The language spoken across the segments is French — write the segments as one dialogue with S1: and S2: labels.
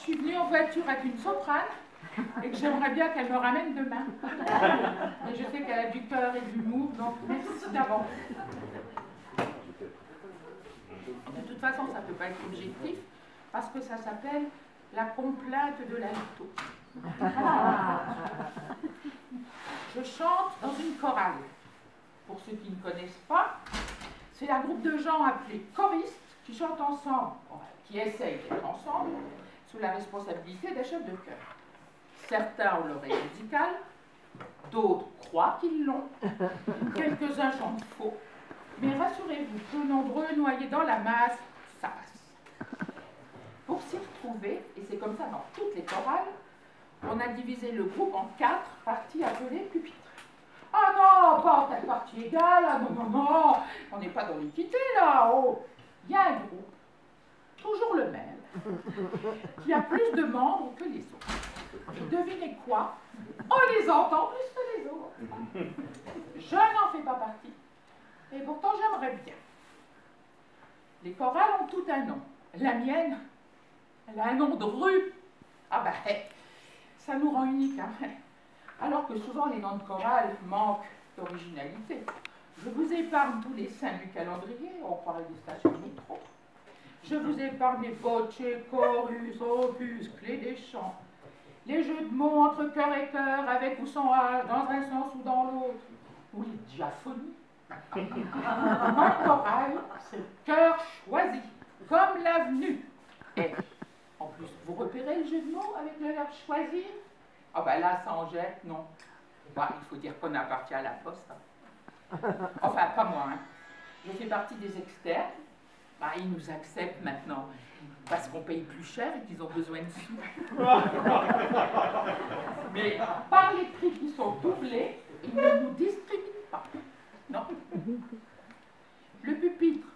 S1: suis venue en voiture avec une soprane et que j'aimerais bien qu'elle me ramène demain. Et je sais qu'elle a du cœur et de l'humour, donc merci d'avance. De toute façon, ça ne peut pas être objectif, parce que ça s'appelle la complainte de l'alto. Je chante dans une chorale. Pour ceux qui ne connaissent pas, c'est un groupe de gens appelés choristes qui chantent ensemble, qui essayent d'être ensemble, sous la responsabilité des chefs de chœur. Certains ont l'oreille musicale, d'autres croient qu'ils l'ont, quelques-uns chantent faux, mais rassurez-vous, peu nombreux, noyés dans la masse, ça passe. Pour s'y retrouver, et c'est comme ça dans toutes les chorales, on a divisé le groupe en 4 parties appelées pupitres. Ah non, pas en 4 parties égales, ah non, non, non, on n'est pas dans l'équité là, oh. Il y a un groupe, toujours le même, qui a plus de membres que les autres. Et devinez quoi? On les entend plus que les autres. Je n'en fais pas partie, et pourtant j'aimerais bien. Les chorales ont tout un nom. La mienne, elle a un nom de rue. Ah ben, ça nous rend unique, hein. Alors que souvent les noms de chorales manquent d'originalité. Je vous épargne tous les saints du calendrier, on croirait des stations de métro. Je vous épargne les voce, chorus, opus, clés des chants, les jeux de mots entre cœur et cœur, avec ou sans H, dans un sens ou dans l'autre, ou les diaphonies. Mon choral, c'est le cœur choisi, comme l'avenue. Et en plus, vous repérez le jeu de mots avec le verbe choisir? Ah ben là, ça en jette, non. Bah, il faut dire qu'on appartient à la poste. Enfin, pas moi. Hein. Je fais partie des externes. Bah, ils nous acceptent maintenant parce qu'on paye plus cher et qu'ils ont besoin de sous. Mais par les prix qui sont doublés, ils ne nous distribuent pas. Non. Le pupitre,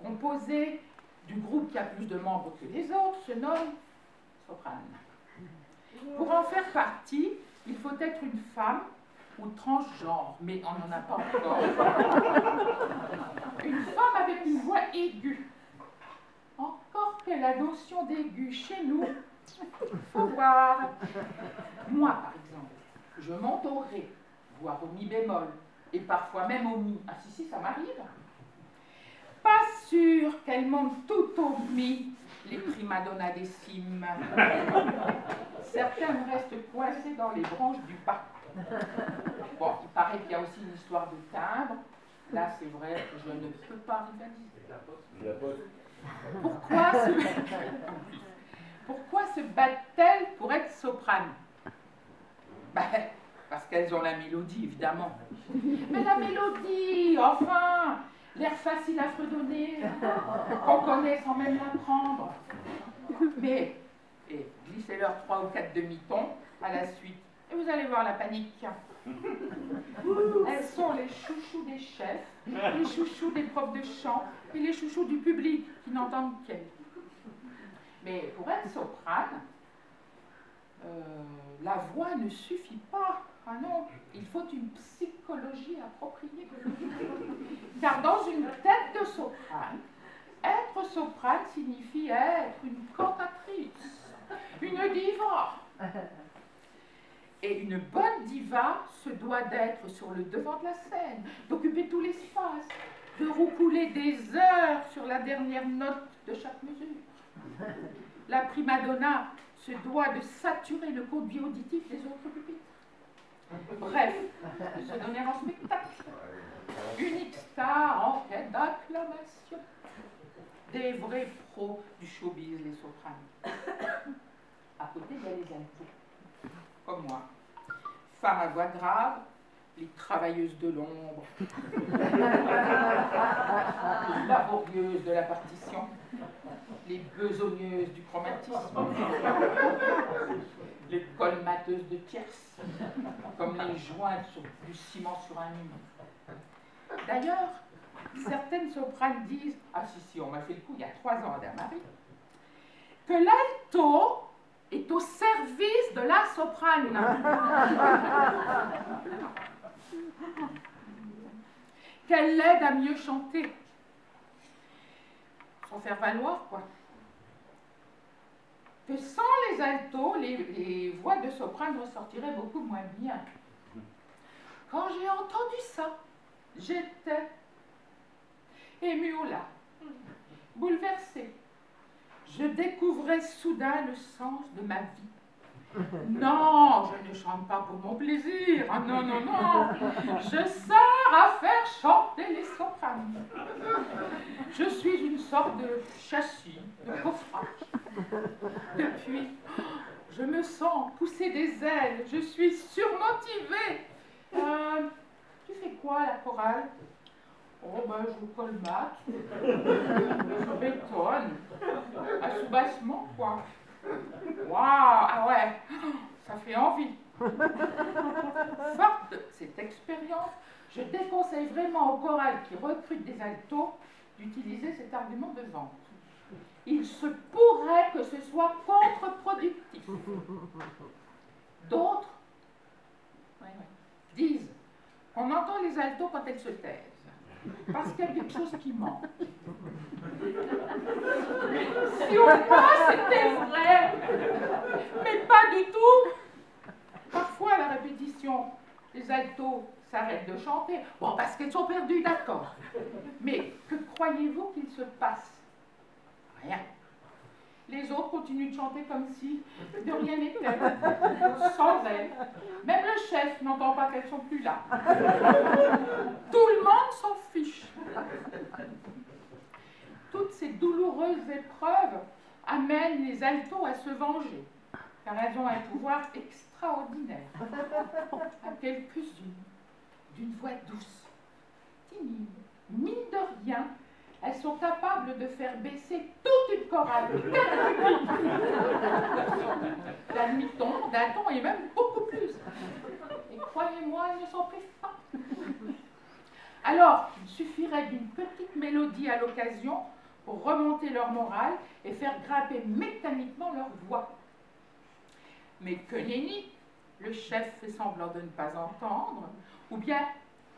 S1: composé du groupe qui a plus de membres que les autres, se nomme soprane. Pour en faire partie, il faut être une femme ou transgenre, mais on n'en a pas encore. Une femme avec une voix aiguë. Encore que la notion d'aigu chez nous, il faut voir. Moi, par exemple, je monte au ré, voire au mi bémol, et parfois même au mi. Ah si, ça m'arrive. Pas sûr qu'elle monte tout au mi, les primadonnas des cimes. Certaines restent coincées dans les branches du bas. Bon, il paraît qu'il y a aussi une histoire de timbre. Là, c'est vrai, je ne peux pas rivaliser. Pourquoi se battent-elles pour être soprane? Ben, parce qu'elles ont la mélodie, évidemment. Mais la mélodie, enfin, l'air facile à fredonner, qu'on connaît sans même l'apprendre. Mais, glissez-leur 3 ou 4 demi-tons à la suite, et vous allez voir la panique. Elles sont les chouchous des chefs, les chouchous des profs de chant et les chouchous du public qui n'entendent qu'elles. Mais pour être soprane, la voix ne suffit pas. Ah non, il faut une psychologie appropriée. Car dans une tête de soprane, être soprane signifie être une cantatrice, une diva. Et une bonne diva se doit d'être sur le devant de la scène, d'occuper tout l'espace, de roucouler des heures sur la dernière note de chaque mesure. La primadonna se doit de saturer le conduit auditif des autres pupitres. Bref, de se donner en spectacle. Unique star en quête d'acclamation. Des vrais pros du showbiz, les sopranes. À côté, il y a les altos. Comme moi. Femmes à voix grave, les travailleuses de l'ombre, les laborieuses de la partition, les besogneuses du chromatisme, les colmateuses de tierces, comme les jointes du ciment sur un mur. D'ailleurs, certaines sopranes disent, ah si, on m'a fait le coup il y a 3 ans à Damary, que l'alto est au service de la soprane. Qu'elle l'aide à mieux chanter. Sans faire valoir, quoi. Que sans les les altos, les voix de soprane ressortiraient beaucoup moins bien. Quand j'ai entendu ça, j'étais émue aux larmes, bouleversée. Je découvrais soudain le sens de ma vie. Non, je ne chante pas pour mon plaisir. Ah, non, non, non. Je sers à faire chanter les sopranes. Je suis une sorte de châssis, de coffrage. Depuis, je me sens pousser des ailes. Je suis surmotivée. Tu fais quoi à la chorale? Oh ben, je colmate, je bétonne, à soubassement, quoi. Waouh, ah ouais, ça fait envie. Forte de cette expérience, je déconseille vraiment aux chorales qui recrutent des altos d'utiliser cet argument de vente. Il se pourrait que ce soit contre-productif. D'autres disent qu'on entend les altos quand elles se taisent. Parce qu'il y a quelque chose qui manque. Si au moins c'était vrai, mais pas du tout. Parfois, à la répétition, les altos s'arrêtent de chanter. Bon, parce qu'elles sont perdues, d'accord. Mais que croyez-vous qu'il se passe? Rien. Les autres continuent de chanter comme si de rien n'était, sans elles. Même le chef n'entend pas qu'elles sont plus là. Tout le monde s'en fiche. Toutes ces douloureuses épreuves amènent les altos à se venger, car elles ont un pouvoir extraordinaire. À quelques-unes, d'une voix douce, timide, mine de rien, elles sont capables de faire baisser toute une chorale. D'un demi-ton, d'un ton et même beaucoup plus. Et croyez-moi, elles ne s'en privent pas. Alors, il suffirait d'une petite mélodie à l'occasion pour remonter leur morale et faire grimper mécaniquement leur voix. Mais que nenni, le chef fait semblant de ne pas entendre, ou bien,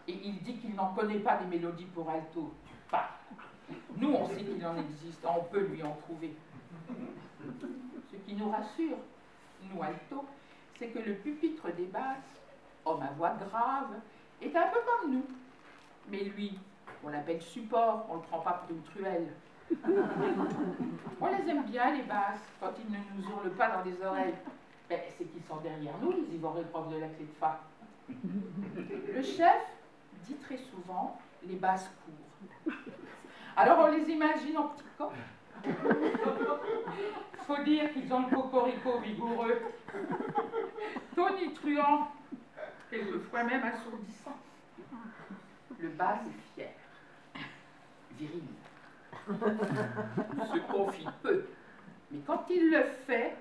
S1: et il dit qu'il n'en connaît pas des mélodies pour alto. Enfin, nous, on sait qu'il en existe, on peut lui en trouver. Ce qui nous rassure, nous altos, c'est que le pupitre des basses, homme à voix grave, est un peu comme nous. Mais lui, on l'appelle support, on ne le prend pas pour une truelle. On les aime bien, les basses, quand ils ne nous hurlent pas dans les oreilles. Ben, c'est qu'ils sont derrière nous, les ivoirés profs de la clé de fa. Le chef dit très souvent, les basses courent. Alors on les imagine en petits corps. Faut dire qu'ils ont le cocorico vigoureux, tonitruant, quelquefois même assourdissant. Le basse est fier, viril, se confie peu, mais quand il le fait,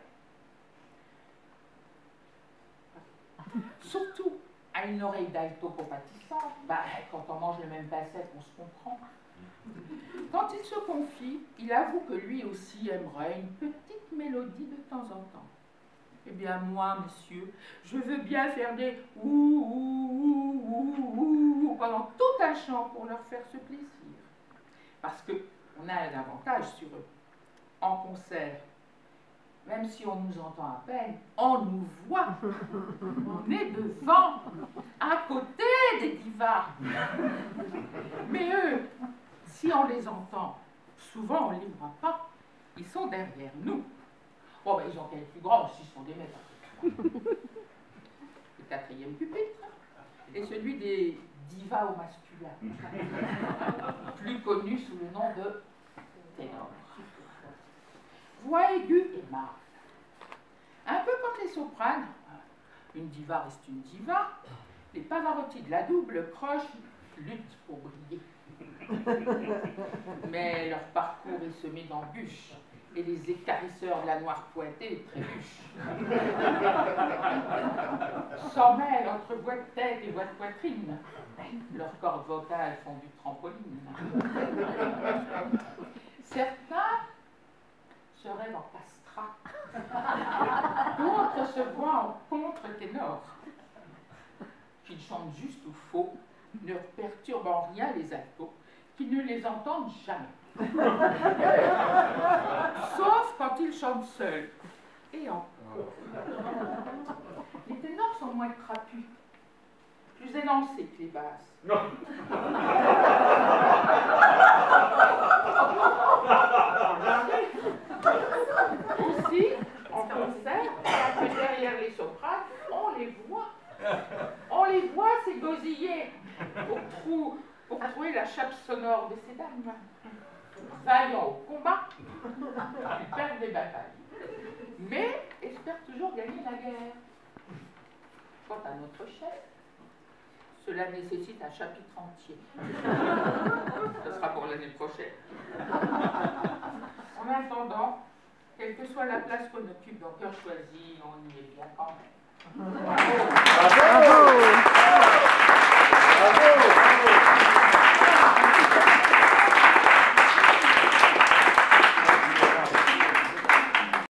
S1: surtout à une oreille d'alto compatissante, bah, quand on mange le même basset, on se comprend. Quand il se confie, il avoue que lui aussi aimerait une petite mélodie de temps en temps. Eh bien moi, monsieur, je veux bien faire des ouh pendant tout un chant pour leur faire ce plaisir. Parce qu'on a un avantage sur eux. En concert, même si on nous entend à peine, on nous voit. On est devant, à côté des divas. Mais eux, si on les entend, souvent on ne les voit pas. Ils sont derrière nous. Bon, ben, ils ont qu'à être plus grands, s'ils sont des maîtres. Le quatrième pupitre est celui des divas au masculin, plus connu sous le nom de ténor. Voix aiguë et mâle. Un peu comme les sopranes, une diva reste une diva, les Pavarotti de la double croche luttent pour briller. Mais leur parcours est semé d'embûches. Et les écarisseurs de la noire pointée trébuchent. S'en mêlent entre voix de tête et voix de poitrine. Leurs cordes vocales font du trampoline. Certains se rêvent en castrat. D'autres se voient en contre-ténor. Qu'ils chantent juste ou faux, ne perturbent en rien les altos, qui ne les entendent jamais. Sauf quand ils chantent seuls. Et encore. Les ténors sont moins trapus, plus élancés que les basses.
S2: Non.
S1: Aussi, en concert, bien que derrière les sopranes, on les voit. On les voit s'égosiller pour trouver la chape sonore de ces dames. Vaillants au combat, ils perdent des batailles, mais espèrent toujours gagner la guerre. Quant à notre chef, cela nécessite un chapitre entier. Ce sera pour l'année prochaine. En attendant, quelle que soit la place qu'on occupe dans Cœur Choisi, on y est bien quand même.
S2: Bravo.